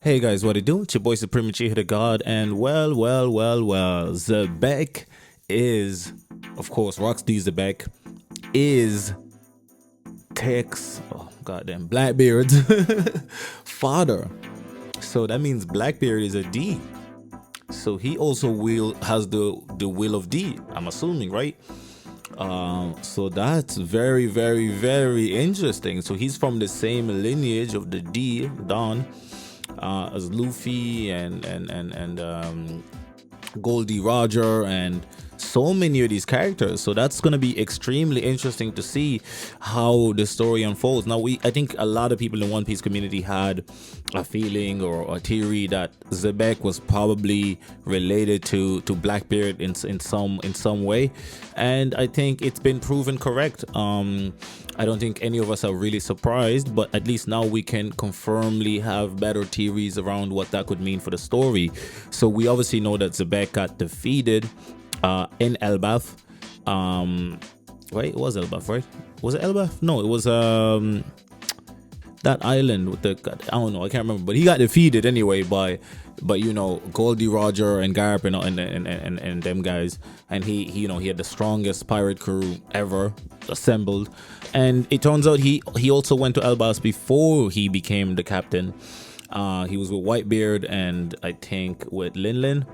Hey guys, what it do? It's your boy Supreme Uchiha the God, and well, Xebec is, of course, Rocksteady Xebec is Tex, oh goddamn, Blackbeard's father. So that means Blackbeard is a D. So he also has the will of D. I'm assuming, right? So that's very interesting. So he's from the same lineage of the D Don as Luffy and Goldie Roger and so many of these characters. So that's going to be extremely interesting to see how the story unfolds. Now, I think a lot of people in the One Piece community had a feeling or a theory that Xebec was probably related to Blackbeard in some way, and I think it's been proven correct. I don't think any of us are really surprised, but at least now we can confirmly have better theories around what that could mean for the story. So we obviously know that Xebec got defeated in Elbaf. Right, it was Elbaf, right? Was it Elbaf? No, it was that island with the, I don't know, I can't remember, but he got defeated anyway by Goldie Roger and Garp and them guys, and he had the strongest pirate crew ever assembled. And it turns out he also went to Elbaf before he became the captain. He was with Whitebeard and I think with Lin,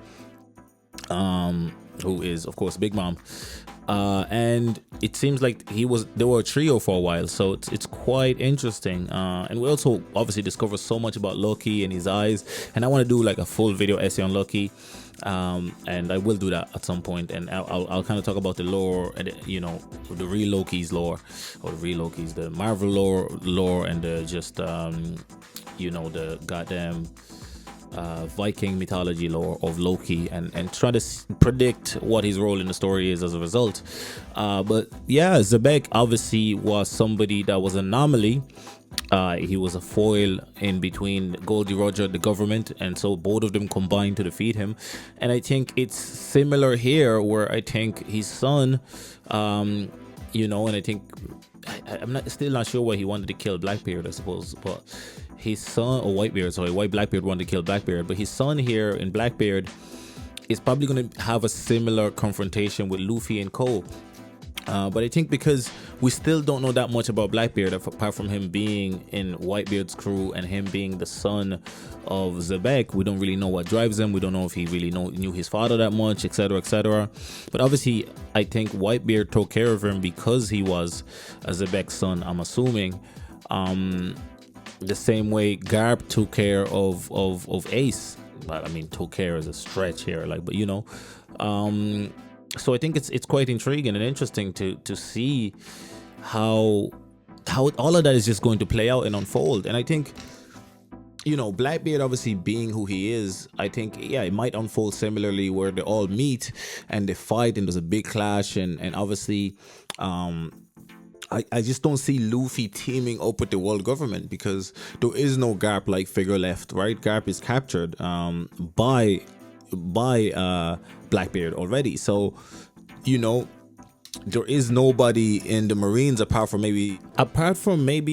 who is of course Big Mom, and it seems like they were a trio for a while, so it's quite interesting. And we also obviously discover so much about Loki and his eyes, and I want to do like a full video essay on Loki, and I will do that at some point, and I'll kind of talk about the lore and the real Loki's lore, or the Marvel lore and the just the goddamn Viking mythology lore of Loki, and try to predict what his role in the story is as a result. But yeah, Xebec obviously was somebody that was an anomaly. He was a foil in between Goldie Roger, the government, and so both of them combined to defeat him. And I think it's similar here, where I think his son, and I think I'm still not sure why he wanted to kill Blackbeard, I suppose, but his son, or why Blackbeard wanted to kill Blackbeard, but his son here in Blackbeard is probably going to have a similar confrontation with Luffy and Co. But I think because we still don't know that much about Blackbeard, apart from him being in Whitebeard's crew and him being the son of Xebec, we don't really know what drives him. We don't know if he really knew his father that much, etc. But obviously, I think Whitebeard took care of him because he was a Xebec's son, I'm assuming. The same way Garp took care of Ace. But I mean, took care is a stretch here, so I think it's quite intriguing and interesting to see how all of that is just going to play out and unfold. And I think Blackbeard obviously being who he is, I think it might unfold similarly, where they all meet and they fight and there's a big clash, and obviously I just don't see Luffy teaming up with the world government, because there is no Garp-like figure left, right? Garp is captured by Blackbeard already, so there is nobody in the Marines apart from maybe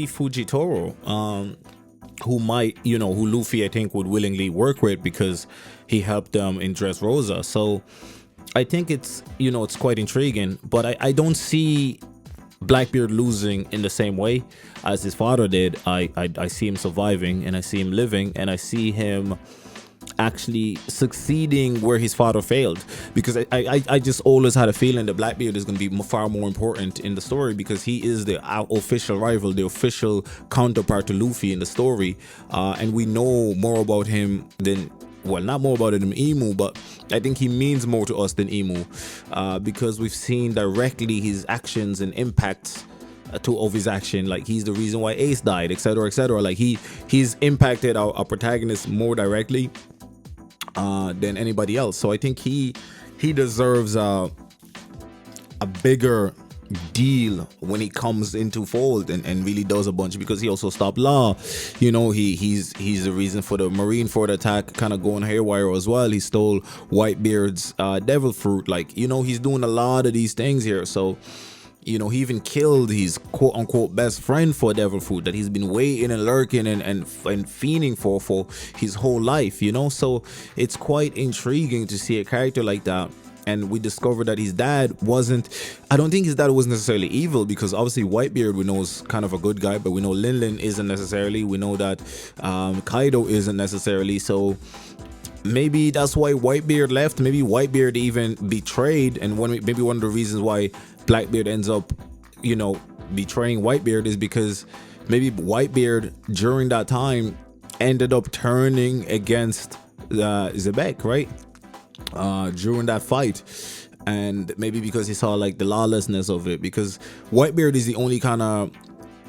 Fujitoro, who Luffy I think would willingly work with because he helped them in Dressrosa. So I think it's quite intriguing, but I don't see Blackbeard losing in the same way as his father did. I see him surviving, and I see him living, and I see him actually succeeding where his father failed, because I just always had a feeling that Blackbeard is going to be far more important in the story, because he is the official rival, the official counterpart to Luffy in the story, and we know more about him than, well, not more about it than Emu, but I think he means more to us than Emu, because we've seen directly his actions and impacts of his action. Like, he's the reason why Ace died, etc. Like, he's impacted our protagonist more directly than anybody else. So I think he deserves a bigger deal when he comes into fold and really does a bunch, because he also stopped Law. He's the reason for the Marineford attack kind of going haywire as well. He stole Whitebeard's devil fruit. Like, he's doing a lot of these things here. So You know, he even killed his quote unquote best friend for devil fruit that he's been waiting and lurking and fiending for his whole life, you know. So it's quite intriguing to see a character like that. And we discovered that his dad wasn't, I don't think his dad was necessarily evil, because obviously Whitebeard we know is kind of a good guy, but we know Lin isn't necessarily. We know that Kaido isn't necessarily. So maybe that's why Whitebeard left. Maybe Whitebeard even betrayed, and maybe one of the reasons why Blackbeard ends up, you know, betraying Whitebeard is because maybe Whitebeard during that time ended up turning against Xebec, right? During that fight, and maybe because he saw like the lawlessness of it, because Whitebeard is the only kind of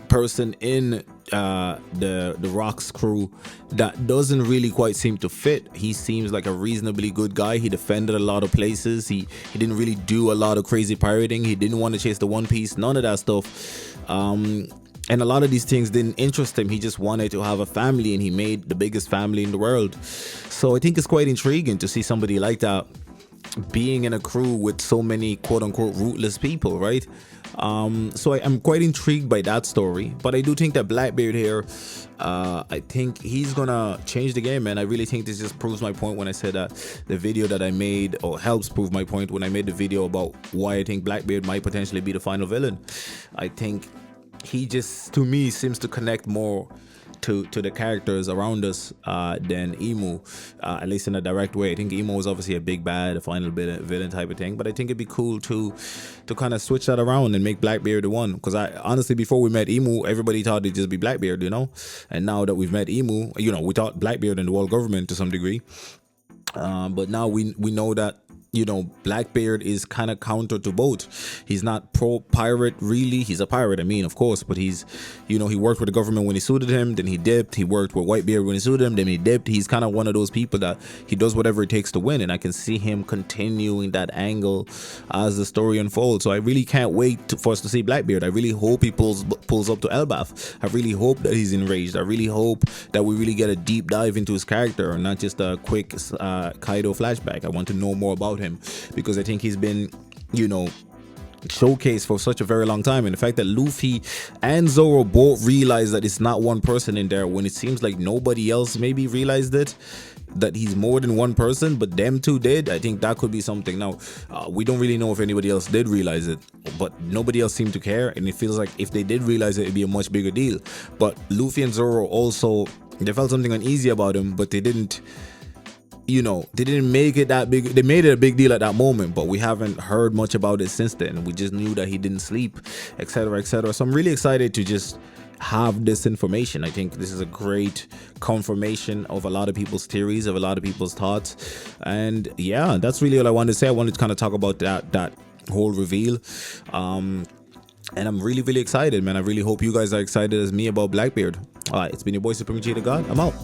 person in the Rocks crew that doesn't really quite seem to fit. He seems like a reasonably good guy. He defended a lot of places. He didn't really do a lot of crazy pirating. He didn't want to chase the One Piece, none of that stuff. And a lot of these things didn't interest him. He just wanted to have a family, and he made the biggest family in the world. So I think it's quite intriguing to see somebody like that being in a crew with so many quote unquote rootless people, right? So I'm quite intrigued by that story. But I do think that Blackbeard here, I think he's gonna change the game, man. I really think this just proves my point when I said that the video that I made, or helps prove my point when I made the video about why I think Blackbeard might potentially be the final villain. I think he just, to me, seems to connect more to the characters around us than Emu, at least in a direct way. I think Emu was obviously a big bad, a final villain type of thing, but I think it'd be cool to kind of switch that around and make Blackbeard the one. Because I honestly, before we met Emu, everybody thought it'd just be Blackbeard, you know. And now that we've met Emu, you know, we thought Blackbeard and the world government to some degree, but now we know that, you know, Blackbeard is kind of counter to both. He's not pro pirate really. He's a pirate, I mean, of course, but he's, you know, he worked with the government when he suited him, then he dipped. He worked with Whitebeard when he suited him, then he dipped. He's kind of one of those people that he does whatever it takes to win, and I can see him continuing that angle as the story unfolds. So I really can't wait for us to see Blackbeard. I really hope he pulls up to Elbaf. I really hope that he's enraged. I really hope that we really get a deep dive into his character and not just a quick Kaido flashback. I want to know more about him, because I think he's been, you know, showcased for such a very long time. And the fact that Luffy and Zoro both realize that it's not one person in there, when it seems like nobody else maybe realized it, that he's more than one person, but them two did, I think that could be something. Now we don't really know if anybody else did realize it, but nobody else seemed to care, and it feels like if they did realize it, it'd be a much bigger deal. But Luffy and Zoro also, they felt something uneasy about him, but they didn't, you know, they didn't make it that big. They made it a big deal at that moment, but we haven't heard much about it since then. We just knew that he didn't sleep, etc., etc. So I'm really excited to just have this information. I think this is a great confirmation of a lot of people's theories, of a lot of people's thoughts. And yeah, that's really all I wanted to say. I wanted to kind of talk about that whole reveal. And I'm really, really excited, man. I really hope you guys are excited as me about Blackbeard. All right, it's been your boy Supreme Uchiha God. I'm out.